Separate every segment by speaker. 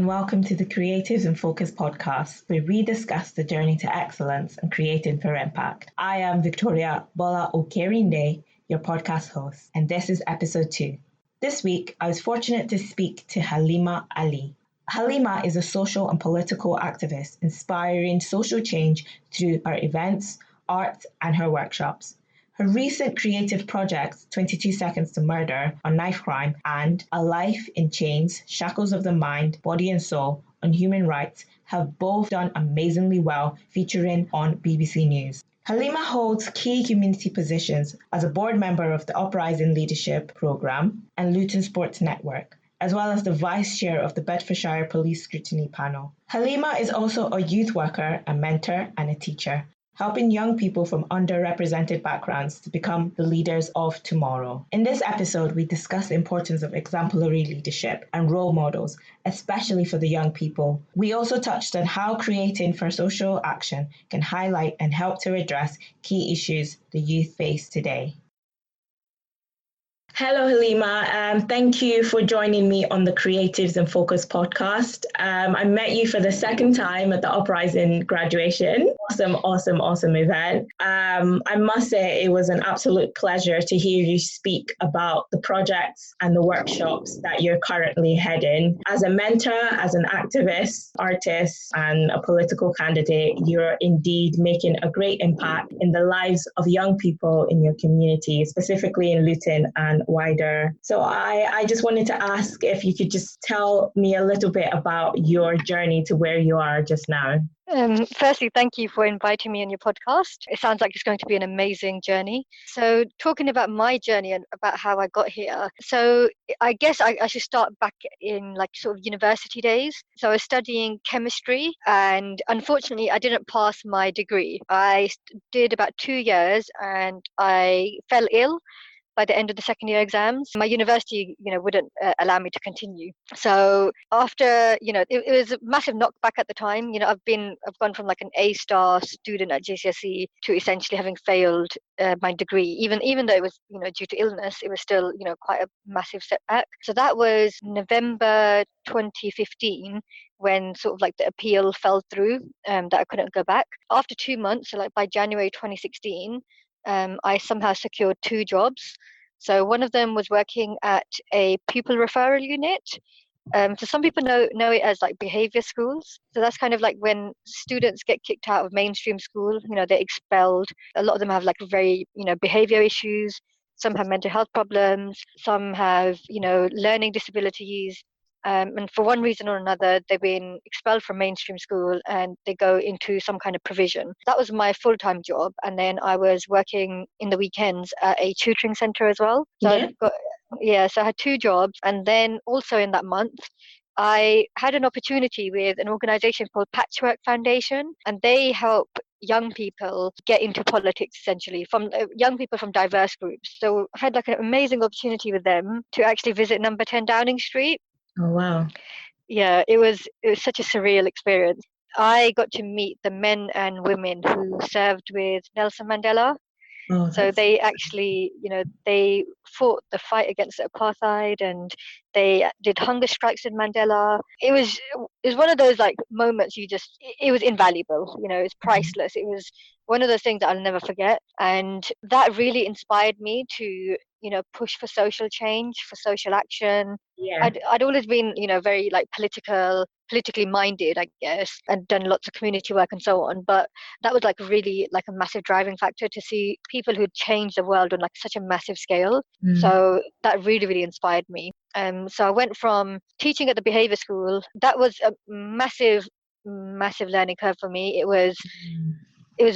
Speaker 1: welcome to the Creatives in Focus podcast, where we discuss the journey to excellence and creating for impact. I am Victoria Bola Okerinde, your podcast host, and this is episode 2. This week, I was fortunate to speak to Haleema Ali. Haleema is a social and political activist inspiring social change through her events, art, and her workshops. Her recent creative projects, 22 Seconds to Murder on knife crime and A Life in Chains, Shackles of the Mind, Body and Soul on human rights have both done amazingly well, featuring on BBC News. Haleema holds key community positions as a board member of the Uprising Leadership Programme and Luton Sports Network, as well as the vice chair of the Bedfordshire Police Scrutiny Panel. Haleema is also a youth worker, a mentor, and a teacher, helping young people from underrepresented backgrounds to become the leaders of tomorrow. In this episode, we discuss the importance of exemplary leadership and role models, especially for the young people. We also touched on how creating for social action can highlight and help to address key issues the youth face today. Hello, Haleema. Thank you for joining me on the Creatives in Focus podcast. I met you for the second time at the Uprising graduation. Awesome event. I must say it was an absolute pleasure to hear you speak about the projects and the workshops that you're currently heading. As a mentor, as an activist, artist, and a political candidate, you're indeed making a great impact in the lives of young people in your community, specifically in Luton and wider. So I just wanted to ask if you could just tell me a little bit about your journey to where you are just now.
Speaker 2: Firstly, thank you for inviting me on your podcast. It sounds like it's going to be an amazing journey. So talking about my journey and about how I got here. So I guess I should start back in like sort of university days. So I was studying chemistry and unfortunately I didn't pass my degree. I did about 2 years and I fell ill by the end of the second year exams. My university, wouldn't allow me to continue. So after, it was a massive knockback at the time. I've gone from like an A-star student at GCSE to essentially having failed my degree. Even though it was, due to illness, it was still, quite a massive setback. So that was November 2015 when sort of like the appeal fell through, that I couldn't go back. After 2 months, so like by January 2016, I somehow secured 2 jobs. So one of them was working at a pupil referral unit. So some people know it as like behavior schools. So that's kind of like when students get kicked out of mainstream school, they're expelled. A lot of them have like very, behavior issues. Some have mental health problems. Some have, learning disabilities. And for one reason or another, they've been expelled from mainstream school and they go into some kind of provision. That was my full-time job. And then I was working in the weekends at a tutoring center as well. So so I had 2 jobs. And then also in that month, I had an opportunity with an organization called Patchwork Foundation, and they help young people get into politics, essentially, from young people from diverse groups. So I had like an amazing opportunity with them to actually visit number 10 Downing Street.
Speaker 1: Oh, wow.
Speaker 2: Yeah, it was such a surreal experience. I got to meet the men and women who served with Nelson Mandela.
Speaker 1: Oh,
Speaker 2: so they actually, they fought the fight against apartheid and they did hunger strikes in Mandela. It was one of those like moments it was invaluable, it's priceless. It was one of those things that I'll never forget. And that really inspired me to, push for social change, for social action.
Speaker 1: Yeah.
Speaker 2: I'd always been, very like politically minded, I guess, and done lots of community work and so on. But that was like really like a massive driving factor to see people who'd changed the world on like such a massive scale. So that really, really inspired me. So I went from teaching at the behavior school. That was a massive learning curve for me. It was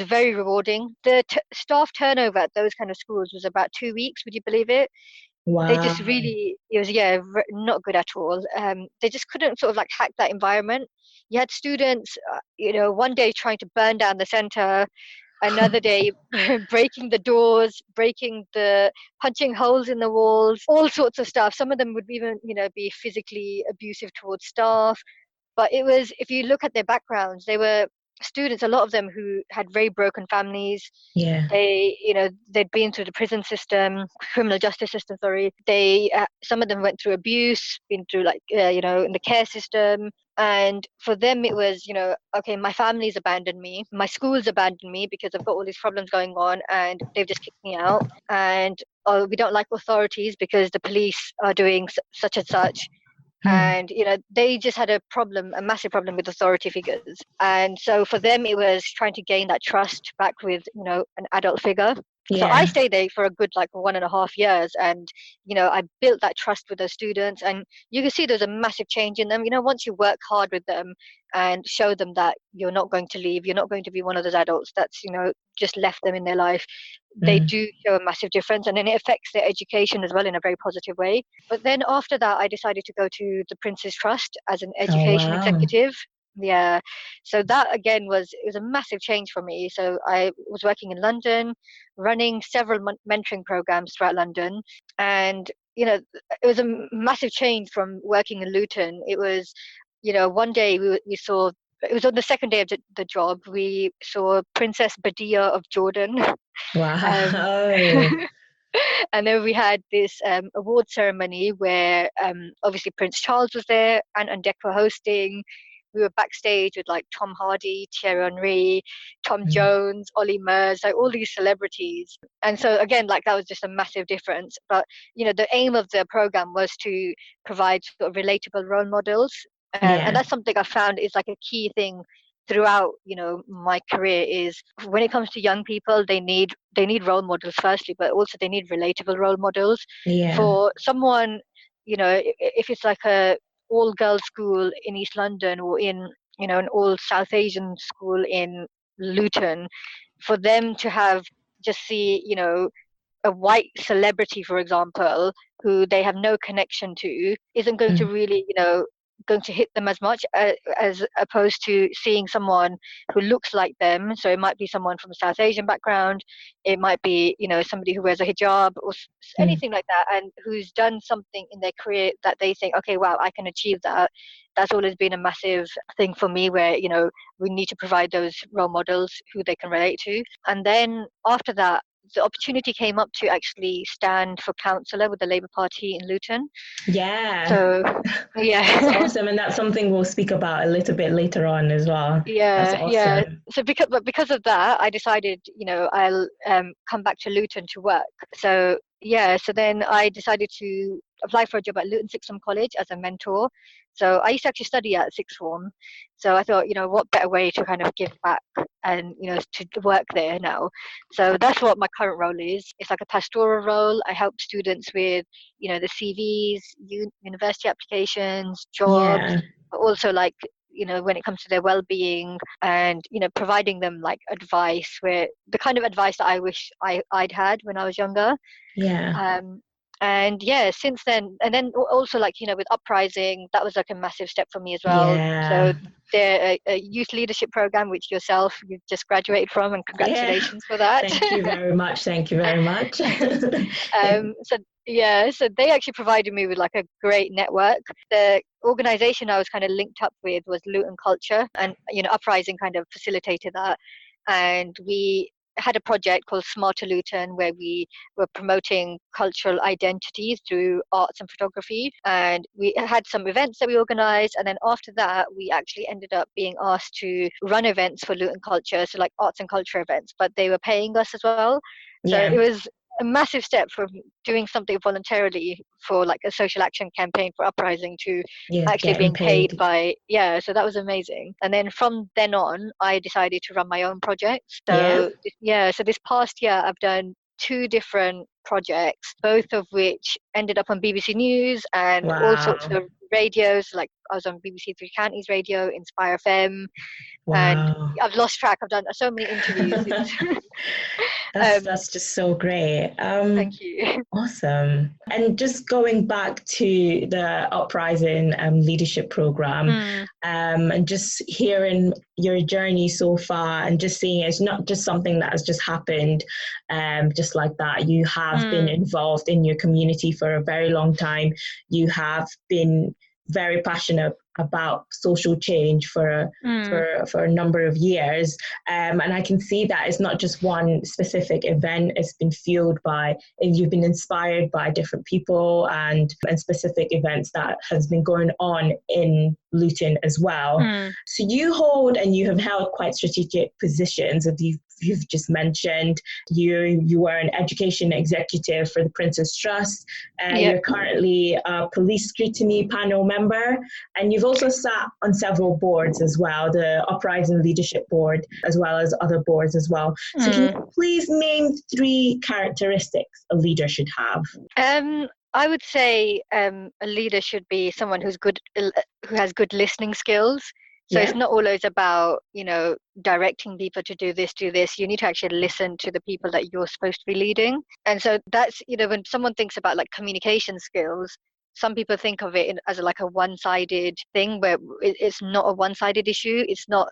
Speaker 2: very rewarding. The staff turnover at those kind of schools was about 2 weeks. Would you believe it?
Speaker 1: Wow.
Speaker 2: They just really, it was, not good at all. They just couldn't sort of like hack that environment. You had students, one day trying to burn down the center, another day breaking the doors, punching holes in the walls, all sorts of stuff. Some of them would even, be physically abusive towards staff. But it was, if you look at their backgrounds, they were students, a lot of them who had very broken families.
Speaker 1: Yeah.
Speaker 2: They'd been through the prison system, criminal justice system, sorry. Some of them went through abuse, been through in the care system. And for them, it was, okay, my family's abandoned me, my school's abandoned me because I've got all these problems going on and they've just kicked me out. And oh, we don't like authorities because the police are doing such and such. And they just had a massive problem with authority figures. And so for them it was trying to gain that trust back with an adult figure. So I stayed there for a good 1.5 years, and I built that trust with those students, and you can see there's a massive change in them. Once you work hard with them and show them that you're not going to leave, you're not going to be one of those adults that's just left them in their life, they do show a massive difference, and then it affects their education as well in a very positive way. But then after that, I decided to go to the Prince's Trust as an education executive. Yeah, so that again it was a massive change for me. So I was working in London, running several mentoring programs throughout London, and it was a massive change from working in Luton. It was one day we saw, it was on the second day of the job, we saw Princess Badia of Jordan.
Speaker 1: Wow.
Speaker 2: And then we had this award ceremony where obviously Prince Charles was there and Dec were hosting. We were backstage with Tom Hardy, Thierry Henry, Tom Jones, Ollie Murs, all these celebrities. And so again, that was just a massive difference. But the aim of the program was to provide sort of relatable role models. And that's something I found is a key thing throughout my career, is when it comes to young people, they need role models firstly, but also they need relatable role models. For someone, if it's a all girls school in East London, or in an all South Asian school in Luton, for them to have just see a white celebrity, for example, who they have no connection to, isn't going to really going to hit them as much as opposed to seeing someone who looks like them. So it might be someone from a South Asian background, it might be somebody who wears a hijab or anything like that, and who's done something in their career that they think, okay, wow, I can achieve that. That's always been a massive thing for me, where we need to provide those role models who they can relate to. And then after that, the opportunity came up to actually stand for councillor with the Labour Party in Luton.
Speaker 1: Yeah.
Speaker 2: So, yeah.
Speaker 1: That's awesome. And that's something we'll speak about a little bit later on as well.
Speaker 2: Yeah.
Speaker 1: That's awesome.
Speaker 2: Yeah. So because of that, I decided, I'll come back to Luton to work. So, yeah. So then I decided to apply for a job at Luton Sixth Form College as a mentor. So I used to actually study at sixth form. So I thought, what better way to kind of give back and, to work there now. So that's what my current role is. It's a pastoral role. I help students with, the CVs, university applications, jobs, but also when it comes to their well-being, and providing them advice, where the kind of advice that I wish I'd had when I was younger. And yeah, since then, and then also with Uprising, that was a massive step for me as well. So they're a youth leadership program which you've just graduated from, and congratulations for that.
Speaker 1: Thank you very much.
Speaker 2: So they actually provided me with a great network. The organization I was kind of linked up with was Luton Culture, and Uprising kind of facilitated that. And we had a project called Smarter Luton, where we were promoting cultural identity through arts and photography. And we had some events that we organized. And then after that, we actually ended up being asked to run events for Luton Culture, so arts and culture events, but they were paying us as well. So it was a massive step from doing something voluntarily for a social action campaign for Uprising to actually being paid by, so that was amazing. And then from then on, I decided to run my own projects. So so this past year I've done 2 different projects, both of which ended up on BBC News and all sorts of radios. I was on BBC Three Counties Radio, Inspire FM, and I've lost track. I've done so many interviews.
Speaker 1: That's just so great.
Speaker 2: Thank you.
Speaker 1: Awesome. And just going back to the Uprising leadership program, and just hearing your journey so far, and just seeing it's not just something that has just happened just like that. You have been involved in your community for a very long time. You have been very passionate about social change for a number of years. And I can see that it's not just one specific event. It's been fueled by, and you've been inspired by different people and specific events that has been going on in Luton as well. So you hold and you have held quite strategic positions, as you've just mentioned. You were an education executive for the Prince's Trust. You're currently a police scrutiny panel member, and you've also sat on several boards as well, the Uprising Leadership Board, as well as other boards as well. So can you please name 3 characteristics a leader should have?
Speaker 2: I would say a leader should be someone who has good listening skills. So it's not always about, directing people to do this. You need to actually listen to the people that you're supposed to be leading. And so that's, when someone thinks about like communication skills, some people think of it as like a one-sided thing, where it's not a one-sided issue. It's not,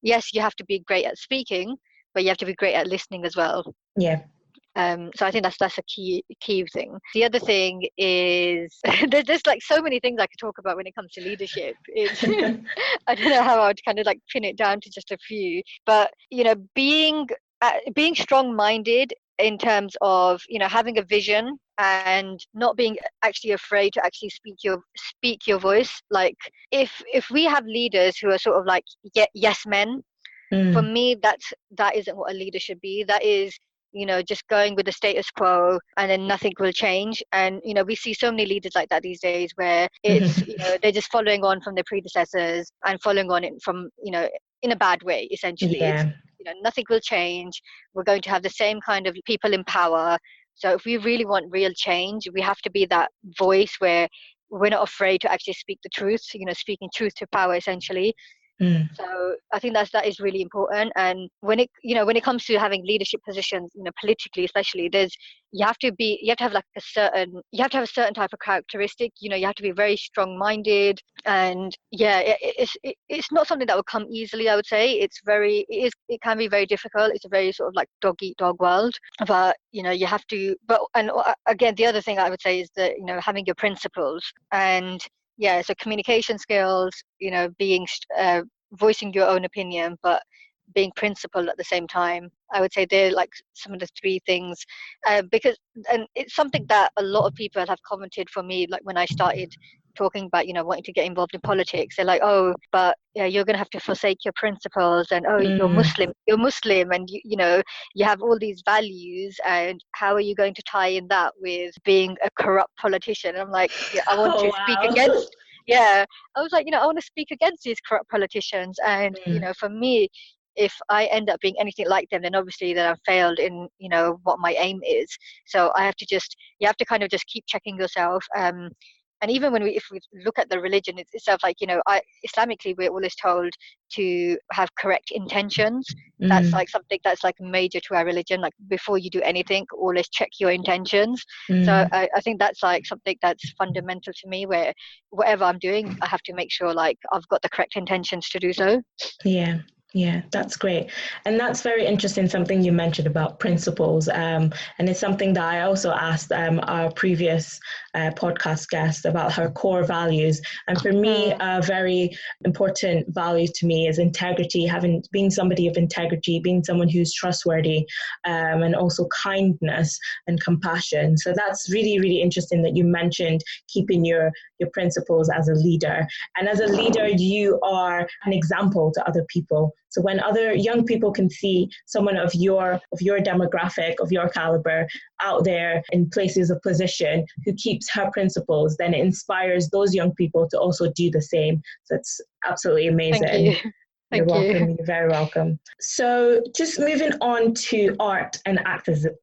Speaker 2: yes, you have to be great at speaking, but you have to be great at listening as well.
Speaker 1: Yeah.
Speaker 2: So I think that's a key thing. The other thing is there's like so many things I could talk about when it comes to leadership. I don't know how I would kind of like pin it down to just a few, but being strong-minded in terms of having a vision and not being actually afraid to actually speak your voice. Like if we have leaders who are sort of like yes men, for me that isn't what a leader should be. That is just going with the status quo and then nothing will change. And, we see so many leaders like that these days, where it's, they're just following on from their predecessors and following on it from, in a bad way, essentially.
Speaker 1: Yeah.
Speaker 2: It's, nothing will change. We're going to have the same kind of people in power. So if we really want real change, we have to be that voice where we're not afraid to actually speak the truth, speaking truth to power, essentially. So I think that is really important. And when it comes to having leadership positions, politically especially, you have to have a certain type of characteristic. You have to be very strong-minded, and it's not something that will come easily. I would say it can be very difficult. It's a very sort of like dog eat dog world, but you have to. But and again, the other thing I would say is that having your principles. And so communication skills, being voicing your own opinion, but being principled at the same time. I would say they're like some of the 3 things, because it's something that a lot of people have commented for me, like when I started talking about wanting to get involved in politics. They're like, oh, but you're going to have to forsake your principles, and you're Muslim, and you have all these values, and how are you going to tie in that with being a corrupt politician? And I'm like, I want to speak against. I was like, I want to speak against these corrupt politicians. And for me, if I end up being anything like them, then obviously that I've failed in what my aim is. So you have to kind of just keep checking yourself. And even if we look at the religion itself, like Islamically, we're always told to have correct intentions. That's like something that's like major to our religion. Like before you do anything, always check your intentions. So I think that's like something that's fundamental to me, where whatever I'm doing, I have to make sure like I've got the correct intentions to do so.
Speaker 1: Yeah, that's great. And that's very interesting, something you mentioned about principles. And it's something that I also asked our previous podcast guest about her core values. And for me, a very important value to me is integrity, being somebody of integrity, being someone who's trustworthy, and also kindness and compassion. So that's really, really interesting that you mentioned keeping your principles as a leader. And as a leader, you are an example to other people. So when other young people can see someone of your demographic, of your caliber out there in places of position who keeps her principles, then it inspires those young people to also do the same. So it's absolutely amazing.
Speaker 2: Thank you.
Speaker 1: You're welcome. You're very welcome. So just moving on to art and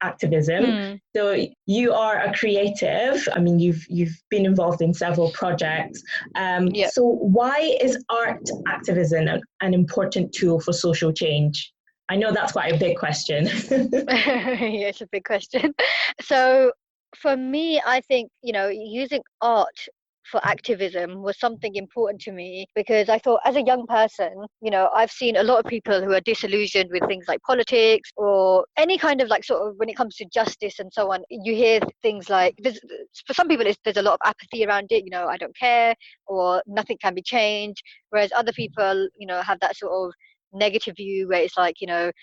Speaker 1: activism. So you are a creative. I mean, you've been involved in several projects. So why is art activism an important tool for social change? I know that's quite a big question.
Speaker 2: Yeah, it's a big question. So for me, I think, using art for activism was something important to me, because I thought, as a young person, I've seen a lot of people who are disillusioned with things like politics or any kind of like sort of when it comes to justice and so on. You hear things like for some people there's a lot of apathy around it. I don't care, or nothing can be changed. Whereas other people, have that sort of negative view where it's like,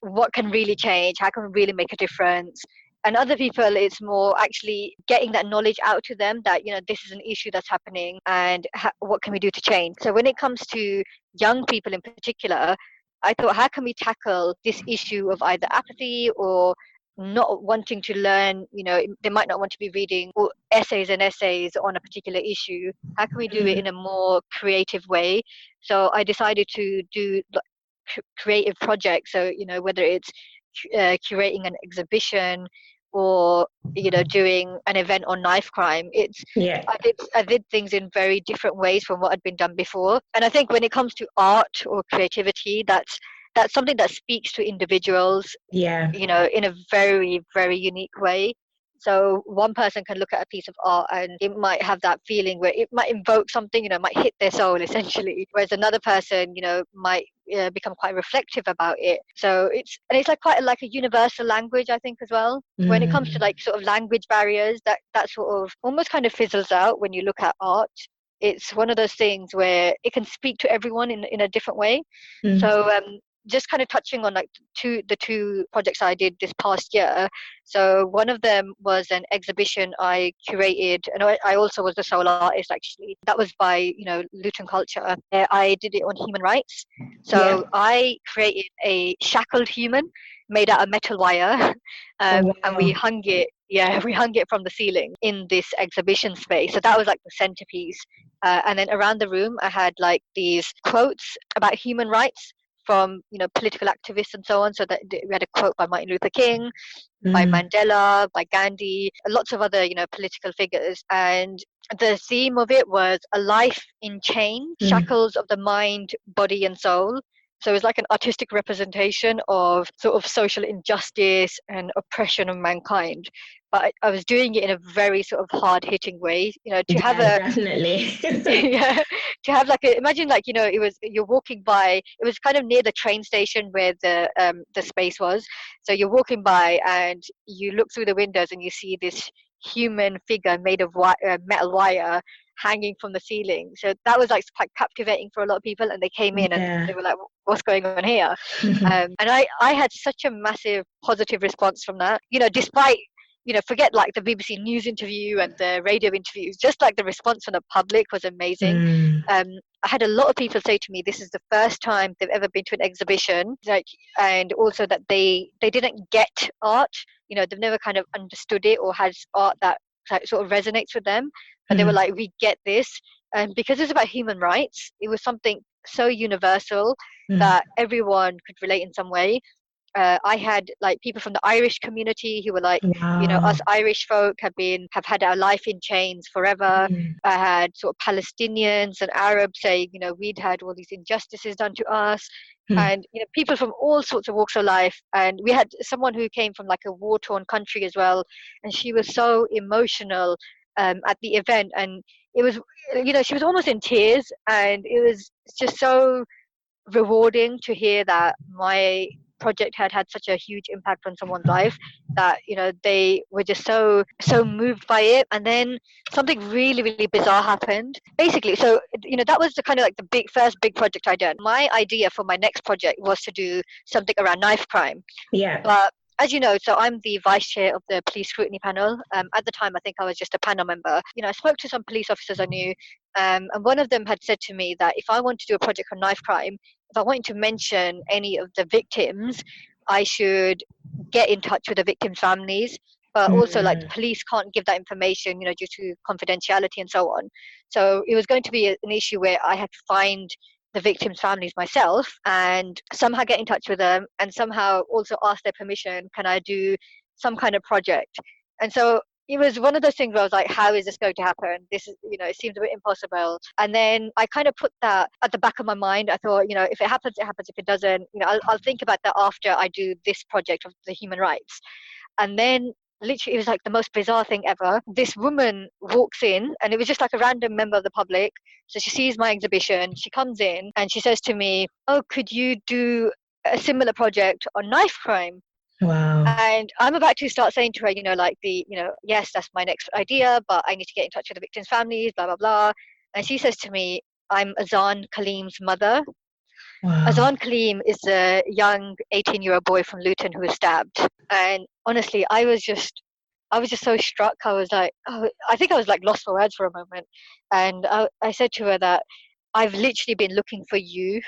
Speaker 2: what can really change? How can we really make a difference? And other people, it's more actually getting that knowledge out to them that, this is an issue that's happening, and what can we do to change? So when it comes to young people in particular, I thought, how can we tackle this issue of either apathy or not wanting to learn? They might not want to be reading essays and essays on a particular issue. How can we do it in a more creative way? So I decided to do creative projects. So, whether it's curating an exhibition or doing an event on knife crime, I did things in very different ways from what had been done before. And I think when it comes to art or creativity, that's something that speaks to individuals in a very, very unique way. So one person can look at a piece of art and it might have that feeling where it might invoke something, it might hit their soul essentially. Whereas another person, might become quite reflective about it. So it's like quite like a universal language, I think, as well. When it comes to like sort of language barriers, that sort of almost kind of fizzles out when you look at art. It's one of those things where it can speak to everyone in a different way. So just kind of touching on like the two projects I did this past year. So one of them was an exhibition I curated, and I also was the sole artist actually. That was by Luton Culture. I did it on human rights. So I created a shackled human made out of metal wire, and we hung it. Yeah, we hung it from the ceiling in this exhibition space. So that was like the centerpiece. And then around the room, I had like these quotes about human rights from political activists and so on. So that we had a quote by Martin Luther King, by Mandela, by Gandhi, lots of other political figures. And the theme of it was a life in chains, shackles of the mind, body, and soul. So it's like an artistic representation of sort of social injustice and oppression of mankind. But I was doing it in a very sort of hard-hitting way, to have
Speaker 1: definitely.
Speaker 2: yeah, to have like imagine like you're walking by. It was kind of near the train station where the space was. So you're walking by and you look through the windows and you see this human figure made of metal wire hanging from the ceiling. So that was like quite captivating for a lot of people, and they came in and they were like, what's going on here? And I had such a massive positive response from that, despite forget like the BBC News interview and the radio interviews, just like the response from the public was amazing. I had a lot of people say to me this is the first time they've ever been to an exhibition, like, and also that they didn't get art, they've never kind of understood it or has art that like, sort of resonates with them. But they were like, we get this. And because it's about human rights, it was something so universal that everyone could relate in some way. I had like people from the Irish community who were like, us Irish folk have had our life in chains forever. I had sort of Palestinians and Arabs saying, we'd had all these injustices done to us. And people from all sorts of walks of life. And we had someone who came from like a war-torn country as well, and she was so emotional at the event, and it was she was almost in tears, and it was just so rewarding to hear that my project had such a huge impact on someone's life, that they were just so moved by it. And then something really, really bizarre happened basically. So that was the kind of like the first big project I did. My idea for my next project was to do something around knife crime, but as you know, so I'm the vice chair of the police scrutiny panel. At the time, I think I was just a panel member. I spoke to some police officers I knew, and one of them had said to me that if I want to do a project on knife crime, if I wanted to mention any of the victims, I should get in touch with the victims' families. But also, like, the police can't give that information, due to confidentiality and so on. So it was going to be an issue where I had to find the victims' families myself and somehow get in touch with them, and somehow also ask their permission, can I do some kind of project? And so it was one of those things where I was like, how is this going to happen? This is, it seems a bit impossible. And then I kind of put that at the back of my mind. I thought, if it happens, it happens. If it doesn't, I'll think about that after I do this project of the human rights. And then literally, it was like the most bizarre thing ever. This woman walks in, and it was just like a random member of the public. So she sees my exhibition, she comes in, and she says to me, "Oh, could you do a similar project on knife crime?"
Speaker 1: Wow.
Speaker 2: And I'm about to start saying to her, yes, that's my next idea, but I need to get in touch with the victims' families, blah, blah, blah. And she says to me, "I'm Azan Kaleem's mother."
Speaker 1: Wow.
Speaker 2: Azan Kaleem is a young 18-year-old boy from Luton who was stabbed. And honestly, I was just so struck. I was like, oh, I think I was like lost for words for a moment. And I said to her that I've literally been looking for you.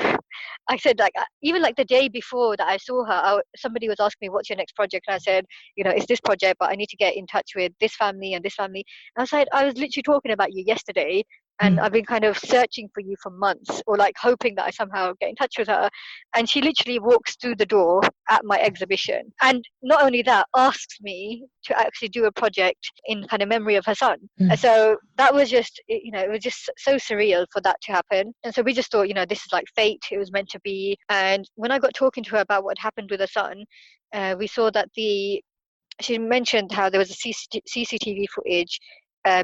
Speaker 2: I said, like, even like the day before that I saw her, somebody was asking me, "What's your next project?" And I said, "It's this project, but I need to get in touch with this family and this family." And I said, "I was literally talking about you yesterday, and
Speaker 1: Mm.
Speaker 2: I've been kind of searching for you for months, or like hoping that I somehow get in touch with her." And she literally walks through the door at my exhibition. And not only that, asks me to actually do a project in kind of memory of her son.
Speaker 1: Mm.
Speaker 2: So that was just, it was just so surreal for that to happen. And so we just thought, this is like fate. It was meant to be. And when I got talking to her about what happened with her son, we saw that she mentioned how there was a CCTV footage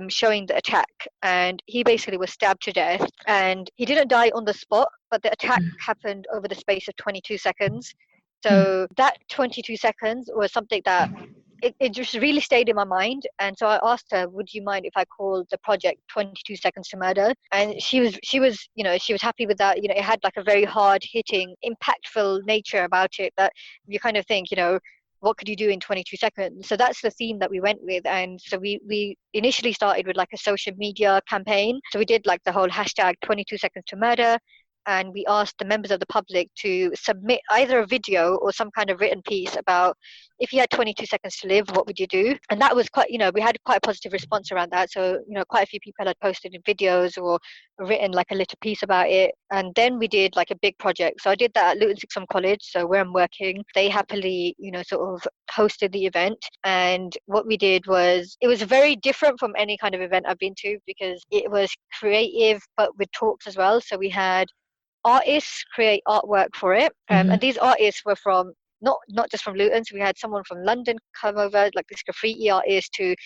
Speaker 2: showing the attack, and he basically was stabbed to death, and he didn't die on the spot, but the attack happened over the space of 22 seconds.
Speaker 1: Mm.
Speaker 2: So that 22 seconds was something that it just really stayed in my mind. And so I asked her, "Would you mind if I called the project 22 Seconds to Murder?" And she was happy with that. It had like a very hard hitting, impactful nature about it that you kind of think, what could you do in 22 seconds? So that's the theme that we went with. And so we initially started with like a social media campaign. So we did like the whole hashtag 22 seconds to murder. And we asked the members of the public to submit either a video or some kind of written piece about, if you had 22 seconds to live, what would you do? And that was quite, we had quite a positive response around that. So, quite a few people had posted in videos or written like a little piece about it. And then we did like a big project. So I did that at Luton Sixth Form College, so where I'm working. They happily, sort of hosted the event. And what we did was, it was very different from any kind of event I've been to, because it was creative, but with talks as well. So we had artists create artwork for it, and these artists were from not just from Luton. So we had someone from London come over, like this graffiti artist, to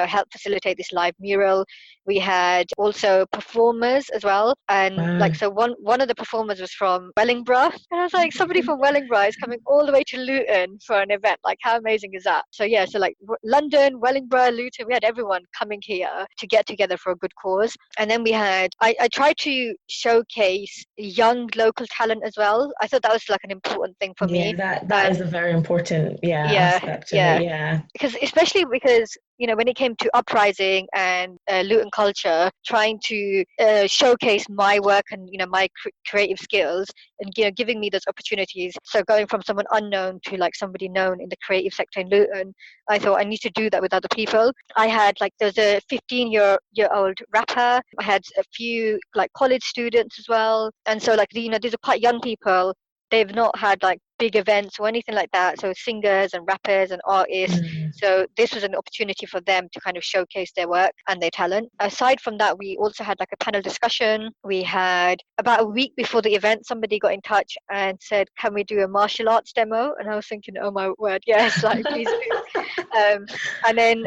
Speaker 2: help facilitate this live mural. We had also performers as well, and
Speaker 1: Wow.
Speaker 2: like, so one of the performers was from Wellingborough, and I was like, somebody from Wellingborough is coming all the way to Luton for an event. Like, how amazing is that? So yeah, so like London, Wellingborough, Luton, we had everyone coming here to get together for a good cause. And then we had, I tried to showcase young local talent as well. I thought that was like an important thing for
Speaker 1: Yeah,
Speaker 2: me.
Speaker 1: that is a very important
Speaker 2: Yeah,
Speaker 1: aspect of it.
Speaker 2: yeah.
Speaker 1: Yeah.
Speaker 2: Especially because when it came to Uprising and Luton culture, trying to showcase my work and my creative skills, and giving me those opportunities. So going from someone unknown to like somebody known in the creative sector in Luton, I thought I need to do that with other people. I had like, there's a 15-year-old rapper. I had a few like college students as well, and so like these are quite young people. They've not had like big events or anything like that. So singers and rappers and artists.
Speaker 1: Mm.
Speaker 2: So this was an opportunity for them to kind of showcase their work and their talent. Aside from that, we also had like a panel discussion. We had, about a week before the event, somebody got in touch and said, "Can we do a martial arts demo?" And I was thinking, oh my word, yes, like please do. And then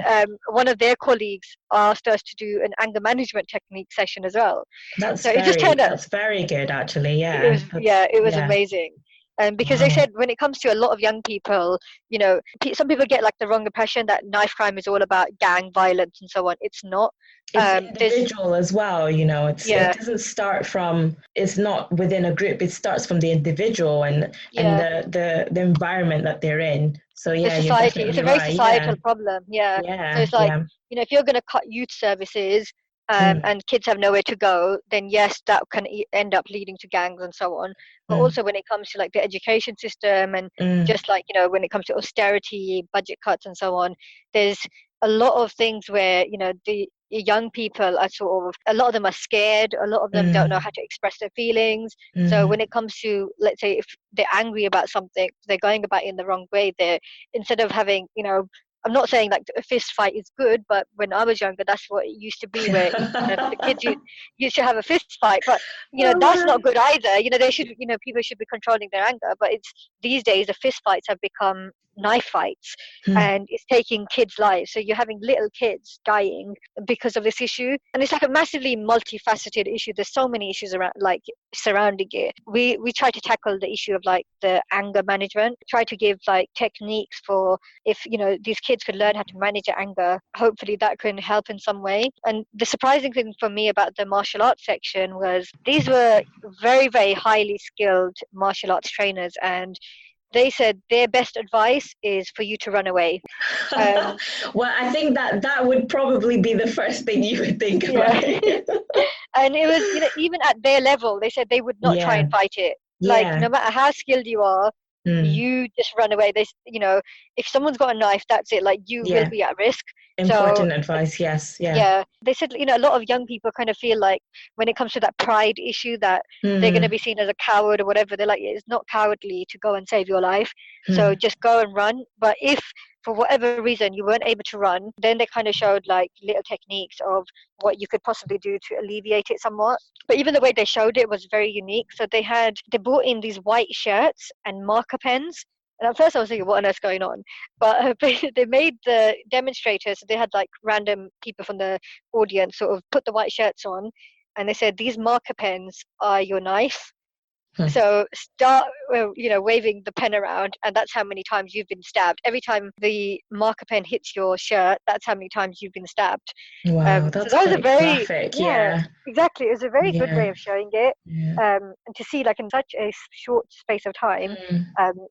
Speaker 2: one of their colleagues asked us to do an anger management technique session as well. So it just turned out,
Speaker 1: That's very good actually.
Speaker 2: it
Speaker 1: Yeah.
Speaker 2: was,
Speaker 1: That's
Speaker 2: yeah, it was
Speaker 1: yeah.
Speaker 2: amazing. Because they
Speaker 1: Wow.
Speaker 2: said, when it comes to a lot of young people, some people get like the wrong impression that knife crime is all about gang violence and so on. It's not.
Speaker 1: It's
Speaker 2: There's
Speaker 1: individual as well, it
Speaker 2: Yeah,
Speaker 1: doesn't start from, it's not within a group, it starts from the individual and
Speaker 2: yeah.
Speaker 1: the environment that they're in. So
Speaker 2: The
Speaker 1: yeah, you're
Speaker 2: society, it's
Speaker 1: definitely
Speaker 2: a very
Speaker 1: right. Yeah.
Speaker 2: societal problem. Yeah. So
Speaker 1: Yeah.
Speaker 2: it's like,
Speaker 1: Yeah.
Speaker 2: if you're going to cut youth services,
Speaker 1: Mm.
Speaker 2: and kids have nowhere to go, then yes, that can end up leading to gangs and so on. But
Speaker 1: Mm.
Speaker 2: also when it comes to like the education system, and
Speaker 1: Mm.
Speaker 2: just like, when it comes to austerity, budget cuts and so on, there's a lot of things where, the young people are sort of, a lot of them are scared, a lot of them don't know
Speaker 1: Mm.
Speaker 2: how to express their feelings. So
Speaker 1: Mm.
Speaker 2: when it comes to, let's say, if they're angry about something, they're going about it in the wrong way. They're, instead of having, I'm not saying like a fist fight is good, but when I was younger, that's what it used to be, where the kids used to have a fist fight. But
Speaker 1: Oh,
Speaker 2: that's
Speaker 1: man.
Speaker 2: not good either. They should, people should be controlling their anger. But it's these days the fist fights have become knife fights, and it's taking kids' lives. So you're having little kids dying because of this issue, and it's like a massively multifaceted issue. There's so many issues around, like, surrounding it. We try to tackle the issue of like the anger management, try to give like techniques for, if these kids could learn how to manage their anger, hopefully that can help in some way. And the surprising thing for me about the martial arts section was these were very, very highly skilled martial arts trainers, and they said their best advice is for you to run away.
Speaker 1: Well, I think that would probably be the first thing you would think
Speaker 2: Yeah.
Speaker 1: about.
Speaker 2: And it was, even at their level, they said they would not try
Speaker 1: Yeah.
Speaker 2: and fight it. Like,
Speaker 1: Yeah.
Speaker 2: no matter how skilled you are, you just run away. If someone's got a knife, that's it. Like, you will
Speaker 1: Yeah.
Speaker 2: be at risk.
Speaker 1: Important advice, yes.
Speaker 2: Yeah, they said, a lot of young people kind of feel like when it comes to that pride issue that they're going to be seen as a coward or whatever, they're like, it's not cowardly to go and save your life. So just go and run. But if for whatever reason you weren't able to run, then they kind of showed like little techniques of what you could possibly do to alleviate it somewhat. But even the way they showed it was very unique. So they brought in these white shirts and marker pens. And at first I was thinking, what on earth's going on? But they made the demonstrators, so they had like random people from the audience sort of put the white shirts on, and they said, these marker pens are your knife. So start, waving the pen around, and that's how many times you've been stabbed. Every time the marker pen hits your shirt, that's how many times you've been stabbed.
Speaker 1: Wow,
Speaker 2: So
Speaker 1: that's
Speaker 2: that was a
Speaker 1: quite
Speaker 2: very,
Speaker 1: graphic. Yeah.
Speaker 2: exactly. It was a very good way of showing it.
Speaker 1: Yeah.
Speaker 2: And to see like in such a short space of time,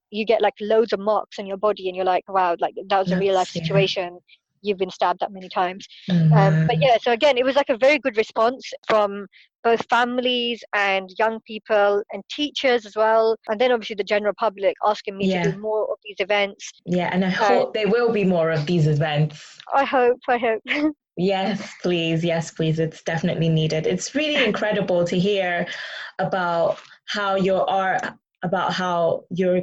Speaker 2: you get like loads of marks on your body, and you're like, wow, like that was a real life situation. You've been stabbed that many times. But yeah, so again, it was like a very good response from both families and young people and teachers as well. And then obviously the general public asking me to do more of these events.
Speaker 1: Yeah, and I hope there will be more of these events.
Speaker 2: I hope.
Speaker 1: Yes, please. Yes, please. It's definitely needed. It's really incredible to hear about how your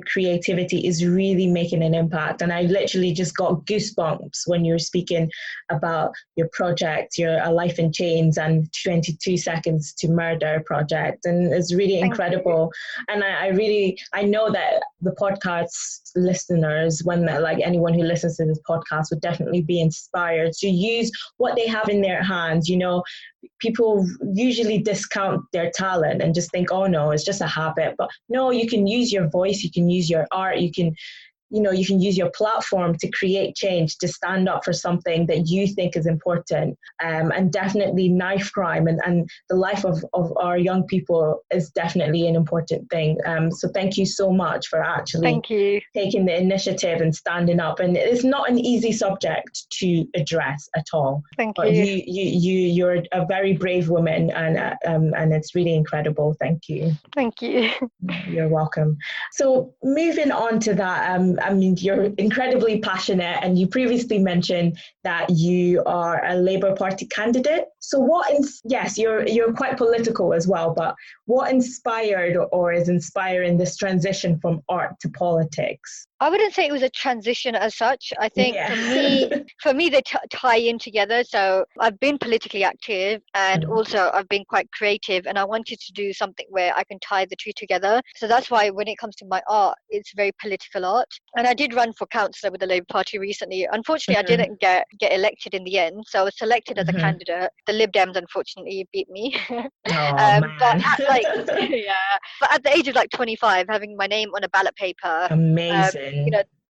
Speaker 1: creativity is really making an impact. And I literally just got goosebumps when you were speaking about your project, your A Life in Chains and 22 Seconds to Murder project. And it's really incredible. And I know that the podcast listeners, like anyone who listens to this podcast, would definitely be inspired to use what they have in their hands. People usually discount their talent and just think, oh no, it's just a habit. But no, you can use your voice, you can use your art, you can use your platform to create change, to stand up for something that you think is important. And definitely knife crime and the life of our young people is definitely an important thing. So thank you so much for actually taking the initiative and standing up. And it's not an easy subject to address at all. But you're a very brave woman, and it's really incredible. Thank you.
Speaker 2: Thank you.
Speaker 1: You're welcome. So moving on to that, you're incredibly passionate, and you previously mentioned that you are a Labour Party candidate. So yes, you're quite political as well, but what inspired or is inspiring this transition from art to politics?
Speaker 2: I wouldn't say it was a transition as such. I think for me, they tie in together. So I've been politically active, and also I've been quite creative, and I wanted to do something where I can tie the two together. So that's why when it comes to my art, it's very political art. And I did run for councillor with the Labour Party recently. Unfortunately, I didn't get elected in the end. So I was selected as a candidate. The Lib Dems, unfortunately, beat me.
Speaker 1: But
Speaker 2: at the age of like 25, having my name on a ballot paper,
Speaker 1: amazing.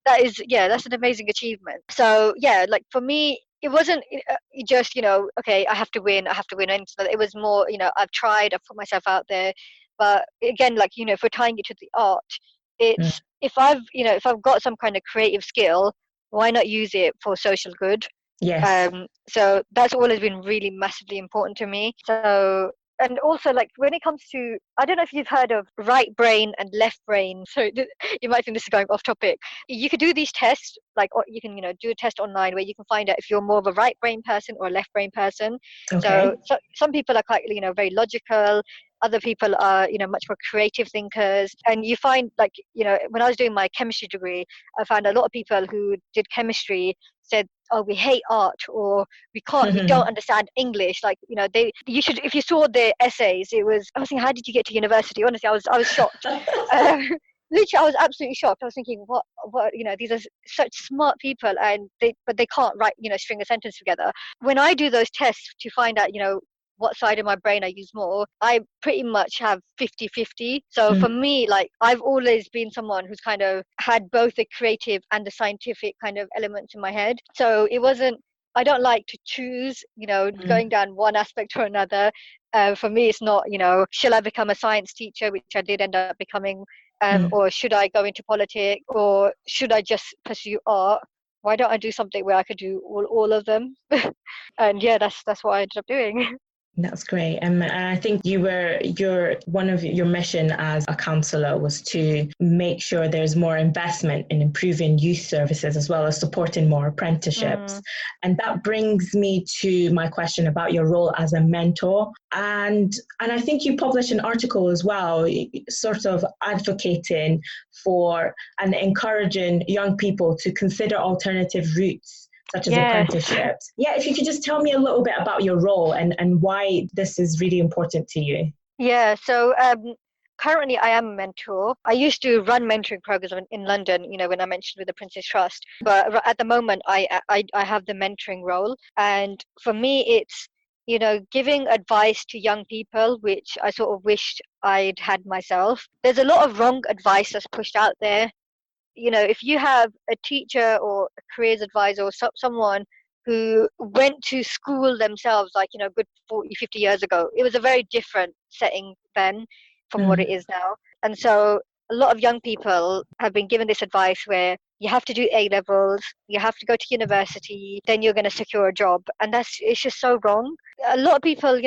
Speaker 2: That's an amazing achievement. So like for me, it wasn't just okay, I have to win. It was more I've tried, I've put myself out there. But again, like if we're tying it to the art, it's if I've got some kind of creative skill, why not use it for social good?
Speaker 1: Yes.
Speaker 2: So that's always been really massively important to me. So, and also like when it comes to, I don't know if you've heard of right brain and left brain. So you might think this is going off topic. You could do these tests, like, or you can, do a test online where you can find out if you're more of a right brain person or a left brain person. Okay. So some people are quite, very logical. Other people are, much more creative thinkers. And you find, like, when I was doing my chemistry degree, I found a lot of people who did chemistry said, oh, we hate art, or we don't understand English. Like, you should, if you saw their essays, I was thinking, how did you get to university? Honestly, I was shocked. Literally, I was absolutely shocked. I was thinking, what, these are such smart people, and but they can't write, string a sentence together. When I do those tests to find out, what side of my brain I use more, I pretty much have 50-50. So for me, like, I've always been someone who's kind of had both the creative and the scientific kind of elements in my head. So it wasn't, I don't like to choose, going down one aspect or another. For me, it's not, shall I become a science teacher, which I did end up becoming, or should I go into politics, or should I just pursue art? Why don't I do something where I could do all of them? And yeah, that's what I ended up doing.
Speaker 1: That's great. And I think one of your mission as a counsellor was to make sure there's more investment in improving youth services as well as supporting more apprenticeships. And that brings me to my question about your role as a mentor. And I think you published an article as well, sort of advocating for and encouraging young people to consider alternative routes such as apprenticeships. Yeah, if you could just tell me a little bit about your role and why this is really important to you.
Speaker 2: Yeah, so currently I am a mentor. I used to run mentoring programs in London, when I mentioned with the Princess Trust. But at the moment, I have the mentoring role. And for me, it's, giving advice to young people, which I sort of wished I'd had myself. There's a lot of wrong advice that's pushed out there. If you have a teacher or a careers advisor or someone who went to school themselves, like, good 40-50 years ago, it was a very different setting then from what it is now. And so a lot of young people have been given this advice where you have to do A levels, you have to go to university, then you're going to secure a job. And it's just so wrong. A lot of people,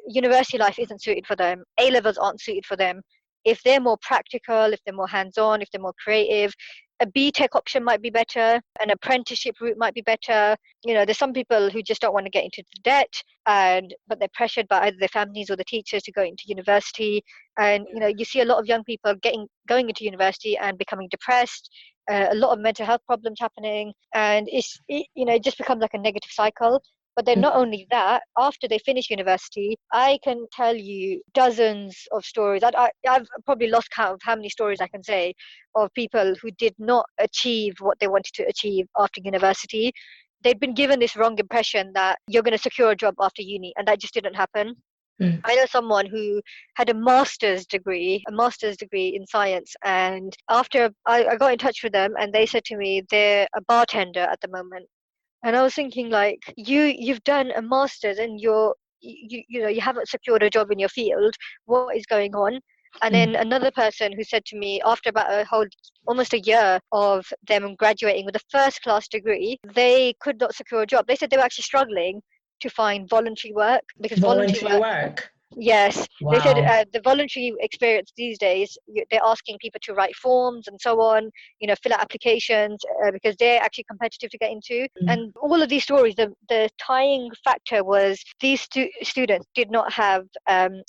Speaker 2: university life isn't suited for them. A levels aren't suited for them. If they're more practical, if they're more hands-on, if they're more creative, a BTEC option might be better, an apprenticeship route might be better. There's some people who just don't want to get into the debt, but they're pressured by either their families or the teachers to go into university. And you see a lot of young people going into university and becoming depressed. A lot of mental health problems happening, and it just becomes like a negative cycle. But then not only that, after they finish university, I can tell you dozens of stories. I've probably lost count of how many stories I can say of people who did not achieve what they wanted to achieve after university. They'd been given this wrong impression that you're going to secure a job after uni, and that just didn't happen. I know someone who had a master's degree in science, and after I got in touch with them, and they said to me they're a bartender at the moment. And I was thinking, like, you've done a master's and you haven't secured a job in your field. What is going on? And then another person who said to me, after about almost a year of them graduating with a first class degree, they could not secure a job. They said they were actually struggling to find voluntary work because
Speaker 1: voluntary work.
Speaker 2: Yes,
Speaker 1: Wow.
Speaker 2: They said the voluntary experience these days, they're asking people to write forms and so on, fill out applications because they're actually competitive to get into. And all of these stories, the tying factor was these students did not have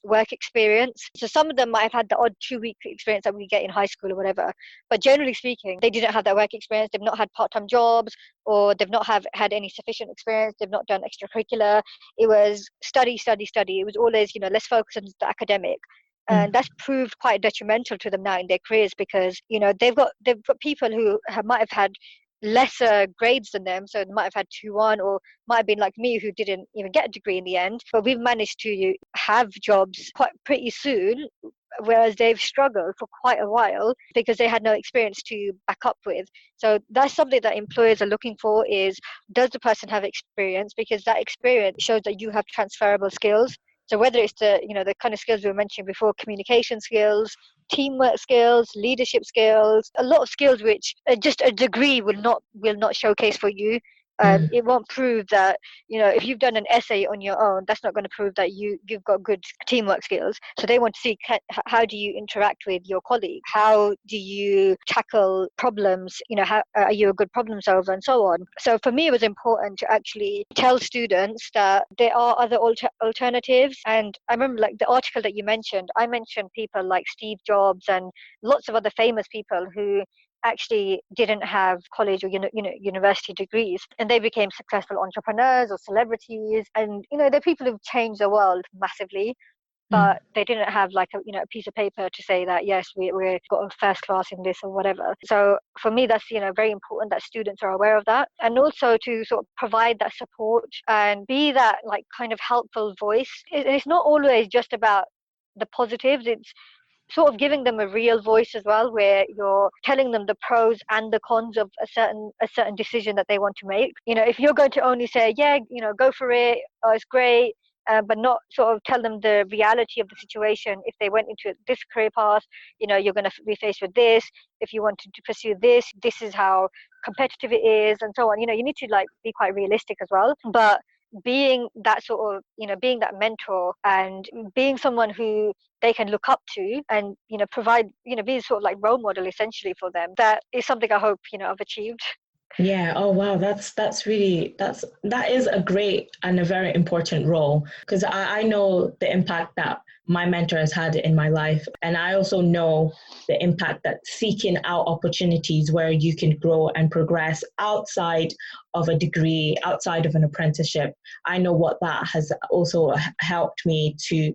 Speaker 2: work experience. So some of them might have had the odd 2-week experience that we get in high school or whatever. But generally speaking, they didn't have that work experience. They've not had part-time jobs, or they've not had any sufficient experience. They've not done extracurricular. It was study. It was always, let's focus on the academic. And that's proved quite detrimental to them now in their careers because, they've got people who might have had lesser grades than them. So they might have had 2-1 or might have been like me who didn't even get a degree in the end. But we've managed to have jobs pretty soon, whereas they've struggled for quite a while because they had no experience to back up with. So that's something that employers are looking for is, does the person have experience? Because that experience shows that you have transferable skills. So whether it's the kind of skills we were mentioning before, communication skills, teamwork skills, leadership skills, a lot of skills which just a degree will not showcase for you. It won't prove that, if you've done an essay on your own, that's not going to prove that you've got good teamwork skills. So they want to see how do you interact with your colleague? How do you tackle problems? How are you a good problem solver, and so on. So for me, it was important to actually tell students that there are other alternatives. And I remember, like, the article that you mentioned, I mentioned people like Steve Jobs and lots of other famous people who actually didn't have college or university degrees, and they became successful entrepreneurs or celebrities, and they're people who've changed the world massively, but they didn't have like a piece of paper to say that yes, we got a first class in this or whatever. So for me, that's very important that students are aware of that, and also to sort of provide that support and be that like kind of helpful voice. It's not always just about the positives, it's sort of giving them a real voice as well, where you're telling them the pros and the cons of a certain decision that they want to make. If you're going to only say, yeah, go for it, oh, it's great, but not sort of tell them the reality of the situation. If they went into this career path, you're going to be faced with this. If you wanted to pursue this, this is how competitive it is, and so on. You need to like be quite realistic as well. But being that sort of, being that mentor and being someone who they can look up to, and provide, be sort of like role model essentially for them, that is something I hope I've achieved.
Speaker 1: Yeah. Oh, wow. That is a great and a very important role, because I know the impact that my mentor has had in my life. And I also know the impact that seeking out opportunities where you can grow and progress outside of a degree, outside of an apprenticeship. I know what that has also helped me to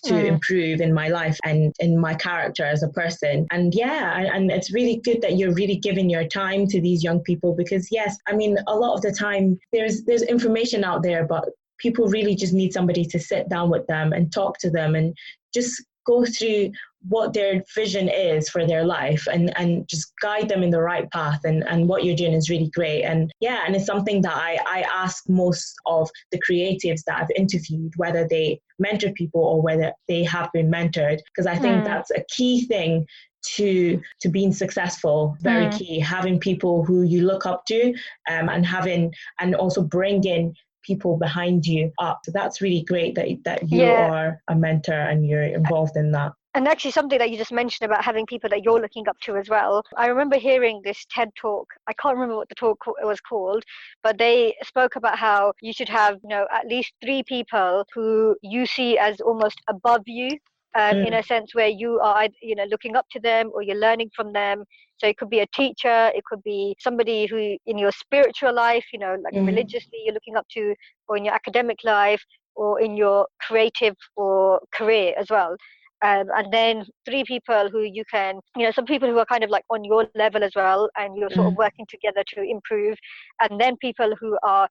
Speaker 1: improve in my life and in my character as a person. And yeah, and it's really good that you're really giving your time to these young people, because yes, I mean, a lot of the time there's information out there, but people really just need somebody to sit down with them and talk to them and just go through what their vision is for their life, and just guide them in the right path. And what you're doing is really great. And yeah, and it's something that I ask most of the creatives that I've interviewed, whether they mentor people or whether they have been mentored, because I think that's a key thing to being successful. Very key, having people who you look up to, and also bringing people behind you up. So that's really great that you are a mentor and you're involved in that.
Speaker 2: And actually, something that you just mentioned about having people that you're looking up to as well. I remember hearing this TED talk. I can't remember what the talk was called, but they spoke about how you should have, at least 3 people who you see as almost above you, in a sense where you are, looking up to them or you're learning from them. So it could be a teacher, it could be somebody who in your spiritual life, like religiously you're looking up to, or in your academic life, or in your creative or career as well. And then 3 people who you can, some people who are kind of like on your level as well, and you're sort of working together to improve. And then people who are,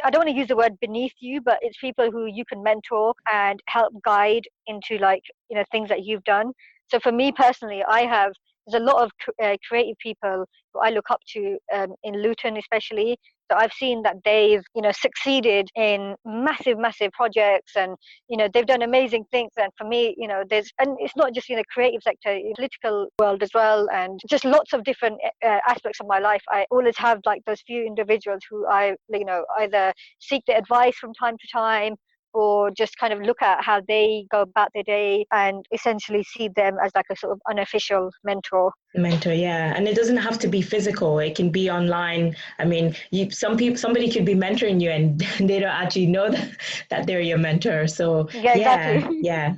Speaker 2: I don't want to use the word beneath you, but it's people who you can mentor and help guide into like, things that you've done. So for me personally, there's a lot of creative people who I look up to, in Luton especially. So I've seen that they've, succeeded in massive, massive projects, and, they've done amazing things. And for me, and it's not just in the creative sector, in the political world as well, and just lots of different aspects of my life. I always have like those few individuals who I, either seek their advice from time to time, or just kind of look at how they go about their day and essentially see them as like a sort of unofficial mentor.
Speaker 1: Yeah, and it doesn't have to be physical. It can be online. I mean, somebody could be mentoring you and they don't actually know that they're your mentor. So
Speaker 2: yeah, exactly.
Speaker 1: Yeah,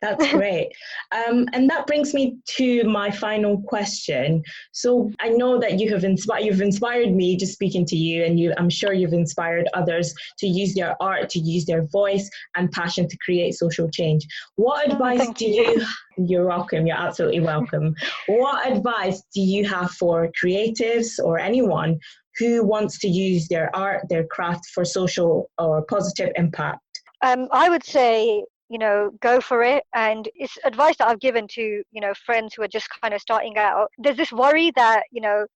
Speaker 1: that's great. And that brings me to my final question. So I know that you've inspired me just speaking to you, and I'm sure you've inspired others to use their art, to use their voice and passion to create social change. What advice do you? You're welcome. You're absolutely welcome. What advice do you have for creatives or anyone who wants to use their art, their craft for social or positive impact?
Speaker 2: I would say, go for it. And it's advice that I've given to, friends who are just kind of starting out. There's this worry that,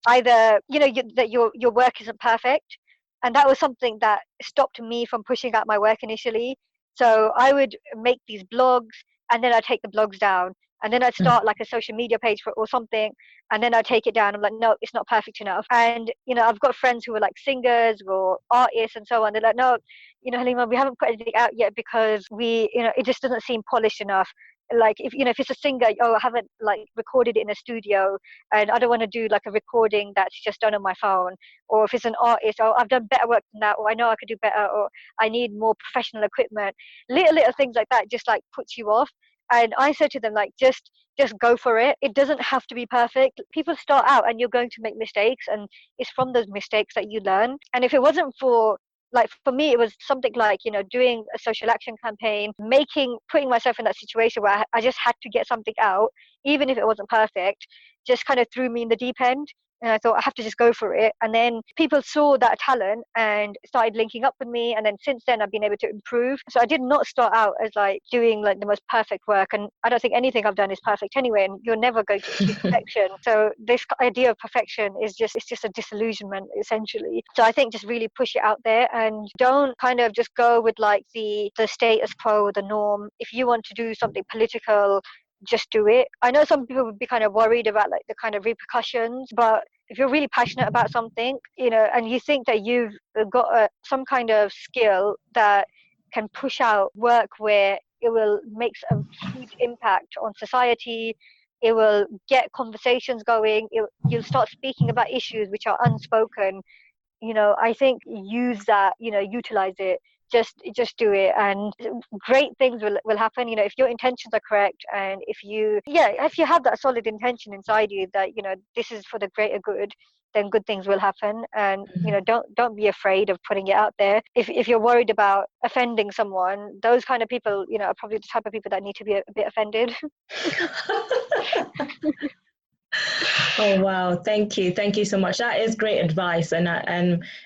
Speaker 2: either, that your work isn't perfect. And that was something that stopped me from pushing out my work initially. So I would make these blogs, and then I'd take the blogs down. and then I'd start like a social media page for or something, and then I'd take it down. I'm like, no, it's not perfect enough. And I've got friends who are like singers or artists and so on. They're like, no, Haleema, we haven't put anything out yet because it just doesn't seem polished enough. Like if it's a singer, I haven't like recorded it in a studio, and I don't want to do like a recording that's just done on my phone. Or if it's an artist, I've done better work than that, or I know I could do better, or I need more professional equipment. Little things like that just like puts you off. And I said to them, like, just go for it. It doesn't have to be perfect. People start out and you're going to make mistakes, and it's from those mistakes that you learn. And if it wasn't for me, it was something like, doing a social action campaign, putting myself in that situation where I just had to get something out, even if it wasn't perfect, just kind of threw me in the deep end. And I thought, I have to just go for it. And then people saw that talent and started linking up with me. And then since then, I've been able to improve. So I did not start out as like doing like the most perfect work. And I don't think anything I've done is perfect anyway. And you're never going to achieve perfection. So this idea of perfection it's just a disillusionment, essentially. So I think just really push it out there and don't kind of just go with like the status quo, the norm. If you want to do something political, just do it. I know some people would be kind of worried about like the kind of repercussions, but if you're really passionate about something, and you think that you've got some kind of skill that can push out work where it will make a huge impact on society, it will get conversations going, you'll start speaking about issues which are unspoken. I think use that, utilize it. Just do it, and great things will happen. If your intentions are correct, and if you have that solid intention inside you that this is for the greater good, then good things will happen. And don't be afraid of putting it out there. If you're worried about offending someone, those kind of people are probably the type of people that need to be a bit offended.
Speaker 1: Oh wow, thank you so much. That is great advice, and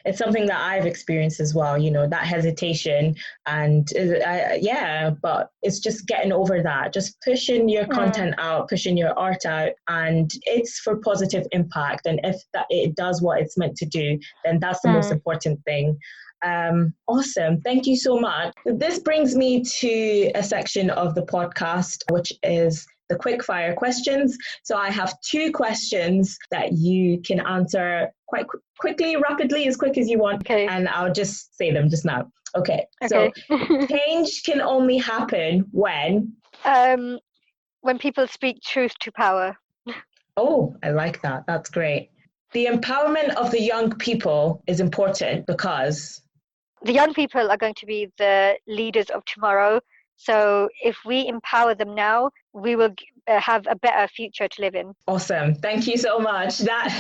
Speaker 1: it's something that I've experienced as well. That hesitation, and but it's just getting over that, just pushing your content out, pushing your art out, and it's for positive impact. And if that it does what it's meant to do, then that's the most important thing. Awesome. Thank you so much. This brings me to a section of the podcast, which is the quick fire questions. So I have 2 questions that you can answer quite quickly, rapidly, as quick as you want.
Speaker 2: Okay.
Speaker 1: And I'll just say them just now. Okay. So change can only happen when
Speaker 2: people speak truth to power.
Speaker 1: Oh, I like that. That's great. The empowerment of the young people is important because
Speaker 2: the young people are going to be the leaders of tomorrow. So if we empower them now, we will have a better future to live in.
Speaker 1: Awesome. Thank you so much. That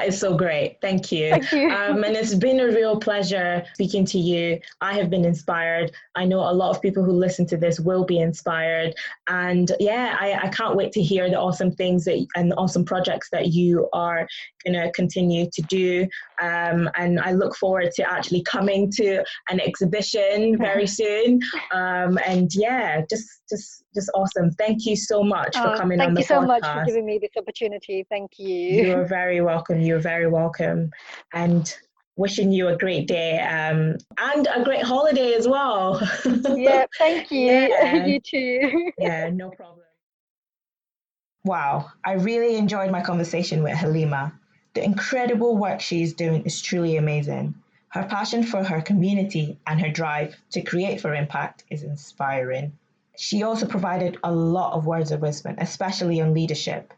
Speaker 1: is so great. Thank you.
Speaker 2: Thank you.
Speaker 1: And it's been a real pleasure speaking to you. I have been inspired. I know a lot of people who listen to this will be inspired. And I can't wait to hear the awesome things and the awesome projects that you are going to continue to do. And I look forward to actually coming to an exhibition very soon. Just awesome. Thank you so much for coming on the podcast.
Speaker 2: Thank you so much for giving me this opportunity. Thank you.
Speaker 1: You're very welcome. You're very welcome. And wishing you a great day and a great holiday as well.
Speaker 2: Yeah, thank you.
Speaker 1: Yeah.
Speaker 2: You too.
Speaker 1: Yeah, no problem. Wow, I really enjoyed my conversation with Haleema. The incredible work she's doing is truly amazing. Her passion for her community and her drive to create for impact is inspiring. She also provided a lot of words of wisdom, especially on leadership.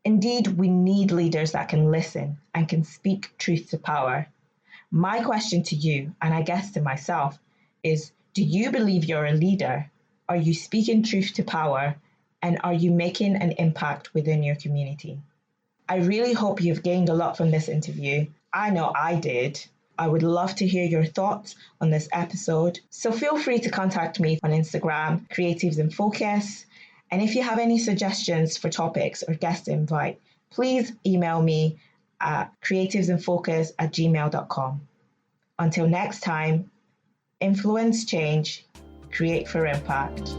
Speaker 1: Indeed, we need leaders that can listen and can speak truth to power. My question to you, and I guess to myself, is do you believe you're a leader? Are you speaking truth to power? And are you making an impact within your community? I really hope you've gained a lot from this interview. I know I did. I would love to hear your thoughts on this episode. So feel free to contact me on Instagram, creativesinfocus. And if you have any suggestions for topics or guest to invite, please email me at creativesinfocus@gmail.com. Until next time, influence change, create for impact.